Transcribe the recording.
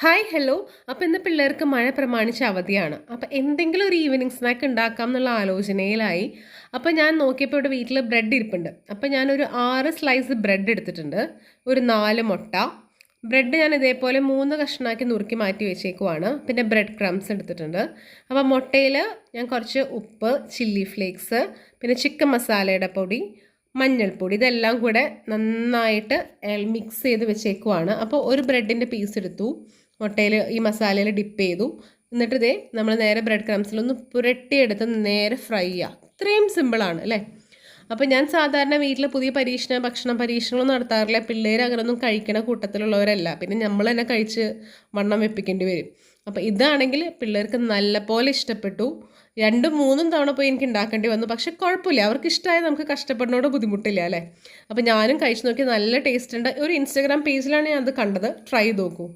Hi hello. അപ്പോൾ ഇന്ന് പിള്ളേർക്ക് മഴ പ്രമാണിച്ച് അവധിയാണ്. അപ്പോൾ എന്തെങ്കിലും ഒരു ഈവനിങ് സ്നാക്ക് ഉണ്ടാക്കാം എന്നുള്ള ആലോചനയിലായി. അപ്പോൾ ഞാൻ നോക്കിയപ്പോൾ ഇവിടെ വീട്ടിൽ ബ്രെഡ് ഇരിപ്പുണ്ട്. അപ്പോൾ ഞാനൊരു 6 സ്ലൈസ് ബ്രെഡ് എടുത്തിട്ടുണ്ട്. ഒരു 4 മുട്ട. ബ്രെഡ് ഞാൻ ഇതേപോലെ 3 കഷ്ണമാക്കി നുറുക്കി മാറ്റി വെച്ചേക്കുവാണ്. പിന്നെ ബ്രെഡ് ക്രംസ് എടുത്തിട്ടുണ്ട്. അപ്പോൾ മുട്ടയിൽ ഞാൻ കുറച്ച് ഉപ്പ്, ചില്ലി ഫ്ലേക്സ്, പിന്നെ ചിക്കൻ മസാലയുടെ പൊടി, മഞ്ഞൾപ്പൊടി ഇതെല്ലാം കൂടെ നന്നായിട്ട് മിക്സ് ചെയ്ത് വെച്ചേക്കുവാണ്. അപ്പോൾ ഒരു ബ്രെഡിൻ്റെ പീസ് എടുത്തു, മുട്ടയിൽ ഈ മസാലയിൽ ഡിപ്പ് ചെയ്തു. എന്നിട്ട് ഇതേ നമ്മൾ നേരെ ബ്രെഡ് ക്രംസിലൊന്ന് പുരട്ടിയെടുത്ത് നേരെ ഫ്രൈ ചെയ്യുക. ഇത്രയും സിമ്പിളാണ് അല്ലേ? അപ്പോൾ ഞാൻ സാധാരണ വീട്ടിൽ പുതിയ ഭക്ഷണം പരീക്ഷണങ്ങളൊന്നും നടത്താറില്ല. പിള്ളേർ അങ്ങനെയൊന്നും കഴിക്കണ കൂട്ടത്തിലുള്ളവരല്ല. പിന്നെ നമ്മൾ തന്നെ കഴിച്ച് വണ്ണം വെപ്പിക്കേണ്ടി വരും. അപ്പോൾ ഇതാണെങ്കിൽ പിള്ളേർക്ക് നല്ല പോലെ ഇഷ്ടപ്പെട്ടു. 2-3 തവണ പോയി എനിക്ക് ഉണ്ടാക്കേണ്ടി വന്നു. പക്ഷെ കുഴപ്പമില്ല, അവർക്ക് ഇഷ്ടമായത് നമുക്ക് കഷ്ടപ്പെടുന്നതോട് ബുദ്ധിമുട്ടില്ല അല്ലേ? അപ്പോൾ ഞാനും കഴിച്ച് നോക്കി, നല്ല ടേസ്റ്റ് ഉണ്ട്. ഒരു ഇൻസ്റ്റാഗ്രാം പേജിലാണ് ഞാൻ അത് കണ്ടത്. ട്രൈ ചെയ്ത് നോക്കൂ.